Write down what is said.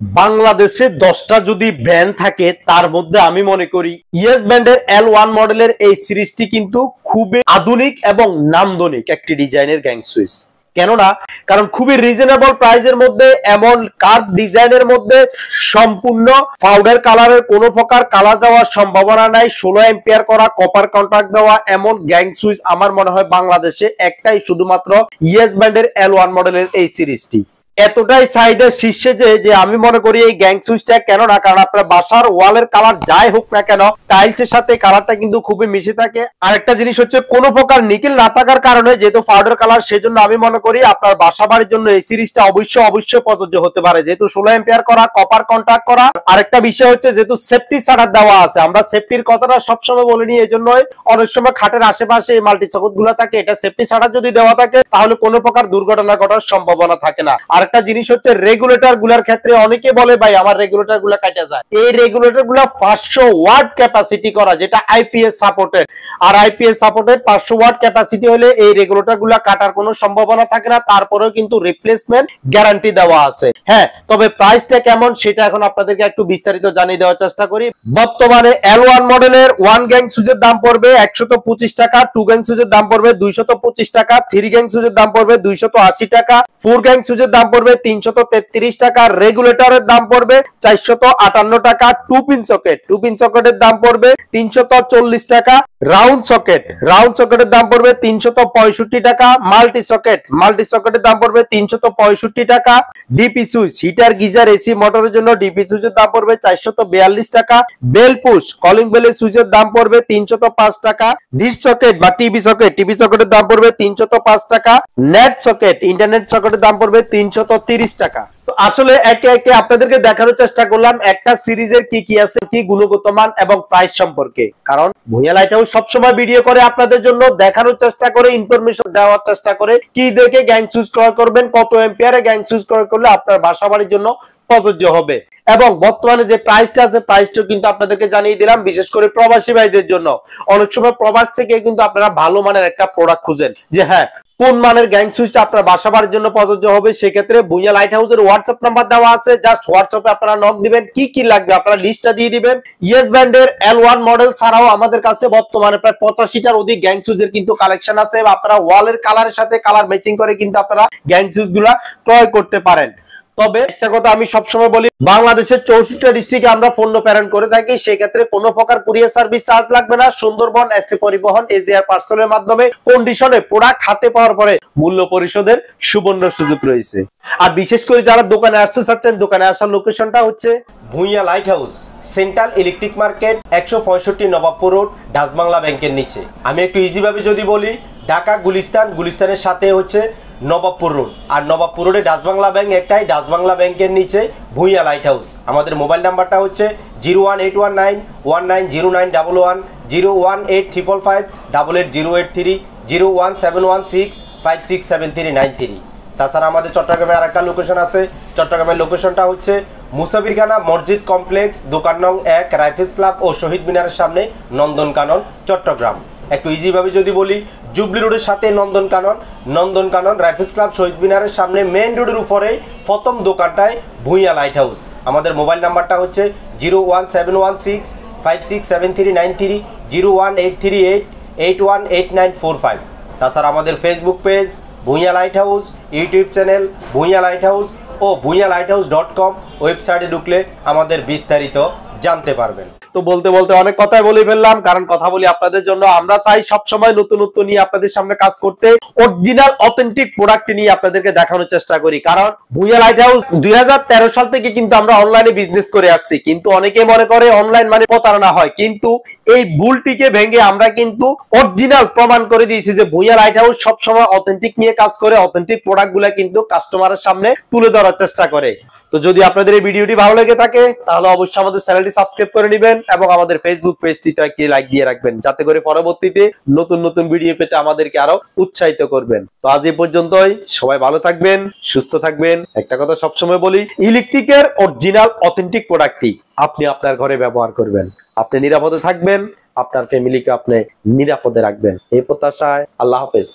বাংলাদেশে 10টা যদি ব্র্যান্ড থাকে তার মধ্যে আমি মনে করি ইয়েস ব্র্যান্ডের L1 মডেলের এই সিরিজটি কিন্তু খুবই আধুনিক এবং নান্দনিক একটি ডিজাইনের গ্যাং সুইচ। কেননা কারণ খুবই রিজনেবল প্রাইসের মধ্যে এমন কার্ভ ডিজাইনের মধ্যে সম্পূর্ণ পাউডার কালারের কোনো প্রকার কালার যাওয়ার সম্ভাবনা নাই, 16 এম্পিয়ার করা কপার কন্টাক্ট দেওয়া এমন গ্যাং সুইচ আমার মনে হয় বাংলাদেশে একটাই, শুধুমাত্র ইয়েস ব্র্যান্ডের L1 মডেলের এই সিরিজটি। এতটাই চাহিদার শীর্ষে যে আমি মনে করি এই গ্যাং সুইচটা, কেন না কারণ আপনার বাসার ওয়ালের কালার যাই হোক না কেন টাইলসের সাথে কালারটা কিন্তু খুবই মিশে থাকে। আরেকটা জিনিস হচ্ছে কোনো প্রকার নিকেল না থাকার কারণে যেহেতু পাউডার কালার, সেজন্য আমি মনে করি আপনার বাসা বাড়ির জন্য এই সিরিজটা অবশ্যই প্রযোজ্য হতে পারে, যেহেতু 16 এম্পিয়ার করা কপার কন্টাক্ট করা। আরেকটা বিষয় হচ্ছে যেহেতু সেফটি শাটার দেওয়া আছে, আমরা সেফটির কথাটা সবসময় বলিনি, এই জন্যই অনেক সময় খাটের আশেপাশে এই মাল্টি সার্কিট গুলো থাকে, এটা সেফটি শাটার যদি দেওয়া থাকে তাহলে কোনো প্রকার দুর্ঘটনা ঘটার সম্ভাবনা থাকে না। আরেকটা জিনিস হচ্ছে রেগুলেটর গুলার ক্ষেত্রে অনেকে বলে ভাই আমার রেগুলেটর গুলা কাটা যায়, এই রেগুলেটর গুলা 500 ওয়াট ক্যাপাসিটি করা, যেটা আইপিএস সাপোর্টেড। আর আইপিএস সাপোর্টেড 500 ওয়াট ক্যাপাসিটি হলে এই রেগুলেটর গুলা কাটার কোনো সম্ভাবনা থাকে না, তারপরেও কিন্তু রিপ্লেসমেন্ট গ্যারান্টি দেওয়া আছে। হ্যাঁ, তবে প্রাইসটা কেমন সেটা এখন আপনাদেরকে একটু বিস্তারিত জানিয়ে দেওয়ার চেষ্টা করি। বর্তমানে L1 মডেলের 1 গ্যাং সুইচের দাম পড়বে 125 টাকা, 2 গ্যাং সুইচের দাম পড়বে 225 টাকা, 3 গ্যাং সুইচের দাম পড়বে 280 টাকা, 4 গ্যাং সুইচের দাম পড়বে 333 টাকা, রেগুলেটরের দাম পড়বে 458 টাকা, 2 পিন সকেটের দাম পড়বে 340 টাকা, রাউন্ড সকেটের দাম পড়বে 365 টাকা, মাল্টি সকেটের দাম পড়বে 365 টাকা, DP switch heater geyser AC মোটরের জন্য ডিপি সুইচের দাম পড়বে 442 টাকা, বেল পুশ কলিং বেলের সুইচের দাম পড়বে 305 টাকা, ডিশ সকেট বা টিভি সকেটের দাম পড়বে 305 টাকা, নেট সকেট ইন্টারনেট সকেটের দাম পড়বে 330 টাকা। আসলে একে একে আপনাদেরকে দেখানোর চেষ্টা করলাম একটা সিরিজের কি কি আছে, কি গুণগত মান এবং প্রাইস সম্পর্কে, কারণ ভুঁইয়া লাইট হাউস সবসময় ভিডিও করে আপনাদের জন্য দেখানোর চেষ্টা করে, ইনফরমেশন দেওয়ার চেষ্টা করে, কি দেখে গ্যাং সুইচ ক্রয় করবেন, কত এম্পিয়ারে গ্যাং সুইচ ক্রয় করলে আপনার বাসা বাড়ির জন্য প্রযোজ্য হবে। এবং বর্তমানে যে প্রাইসটা আছে প্রাইসটা কিন্তু আপনাদেরকে জানিয়ে দিলাম, বিশেষ করে প্রবাসী ভাইদের জন্য। অনেক সময় প্রবাস থেকে কিন্তু আপনারা ভালো মানের একটা প্রোডাক্ট খুঁজেন, যে হ্যাঁ কোন মানের গ্যাং সুইচটা আপনার বাসা বাড়ির জন্য প্রযোজ্য হবে, সেক্ষেত্রে ভুঁইয়া লাইট হাউসের হোয়াটসঅ্যাপ নাম্বার দেওয়া আছে, জাস্ট হোয়াটসঅ্যাপে আপনারা নক দিবেন, কি কি লাগবে আপনারা লিস্টটা দিয়ে দিবেন। ইয়েস ব্র্যান্ডের L1 মডেল ছাড়াও আমাদের কাছে বর্তমানে প্রায় 85টার অধিক গ্যাং সুইচের কিন্তু কালেকশন আছে, আপনারা ওয়ালের কালারের সাথে কালার ম্যাচিং করে কিন্তু আপনারা গ্যাং সুইচ গুলা ক্রয় করতে পারেন। তবে একটা কথা আমি সবসময় বলি, বাংলাদেশের 64টা ডিস্ট্রিক্টে আমরা পণ্য প্রেরণ করে থাকি, সেক্ষেত্রে কোনো প্রকার কুরিয়ার সার্ভিস চার্জ লাগবে না। সুন্দরবন এসসি পরিবহন এজিআর পার্সেলের মাধ্যমে কন্ডিশনে প্রোডাক্ট হাতে পাওয়ার পরে মূল্য পরিশোধের সুবর্ণ সুযোগ রয়েছে। আর বিশেষ করে যারা দোকানে আসতে চাচ্ছেন, দোকানে আসার লোকেশনটা হচ্ছে Bhuiyan light house, central electric market, 165 Nawabpur road, Dutch Bangla ব্যাংকের নিচে। আমি একটু ইজি ভাবে যদি বলি, ঢাকা গুলিস্তানের সাথে হচ্ছে নবাবপুর রোড, আর নবাবপুর রোডে ডাচ বাংলা ব্যাংক একটাই, ডাচ বাংলা ব্যাংকের নিচে ভুঁইয়া লাইট হাউস। আমাদের মোবাইল নাম্বারটা হচ্ছে 01819190911, 01855588083, 01716567393। তাছাড়া আমাদের চট্টগ্রামে আরেকটা লোকেশন আছে, চট্টগ্রামের লোকেশনটা হচ্ছে মুসাফিরখানা মসজিদ কমপ্লেক্স, দোকান নং 1, রাইফেলস ক্লাব ও শহীদ মিনারের সামনে, নন্দনকানন, চট্টগ্রাম। একটু ইজি ভাবে যদি বলি, জুবলি রোডের সাথে নন্দনকানন, রাইফেলস ক্লাব, শহীদ মিনারের সামনে মেইন রোডের উপরে প্রথম দোকানটায় ভুঁইয়া লাইট হাউস। আমাদের মোবাইল নাম্বারটা হচ্ছে 01716567393, 01838818945। তাছাড়া আমাদের Facebook page Bhuiya light house, YouTube channel Bhuiya light house ও bhuiyalighthouse.com ওয়েবসাইটে ঢুকলে আমাদের বিস্তারিত জানতে পারবেন। তো বলতে বলতে অনেক কথাই বলে ফেললাম, কারণ কথা বলি আপনাদের জন্য। আমরা চাই সবসময় নতুনত্ব নিয়ে আপনাদের সামনে কাজ করতে, অরিজিনাল অথেন্টিক প্রোডাক্ট নিয়ে আপনাদেরকে দেখানোর চেষ্টা করি। কারণ ভুঁইয়া লাইট হাউস 2013 সাল থেকে কিন্তু আমরা অনলাইনে বিজনেস করে আসছি, কিন্তু অনেকে মনে করে অনলাইন মানে প্রতারণা হয়, কিন্তু এই ভুলটিকে ভেঙে আমরা কিন্তু অরিজিনাল প্রমাণ করে দিয়েছি যে ভুঁইয়া লাইট হাউস সবসময় অথেন্টিক নিয়ে কাজ করে, অথেন্টিক প্রোডাক্ট গুলা কিন্তু কাস্টমারের সামনে তুলে ধরার চেষ্টা করে। তো যদি আপনাদের এই ভিডিওটি ভালো লেগে থাকে তাহলে অবশ্যই আমাদের চ্যানেলটি সাবস্ক্রাইব করে নেবেন এবং আমাদের ফেসবুক পেজটিতে একটি লাইক দিয়ে রাখবেন, যাতে করে পরবর্তীতে নতুন নতুন ভিডিও পেতে আমাদেরকে আরো উৎসাহিত করবেন। তো আজ এই পর্যন্তই, সবাই ভালো থাকবেন, সুস্থ থাকবেন। একটা কথা সবসময় বলি, ইলেকট্রিকের অরিজিনাল অথেন্টিক প্রোডাক্টটি আপনি আপনার ঘরে ব্যবহার করবেন, আপনি নিরাপদে থাকবেন, আপনার ফ্যামিলিকে আপনি নিরাপদে রাখবেন, এই প্রত্যাশায় আল্লাহ হাফেজ।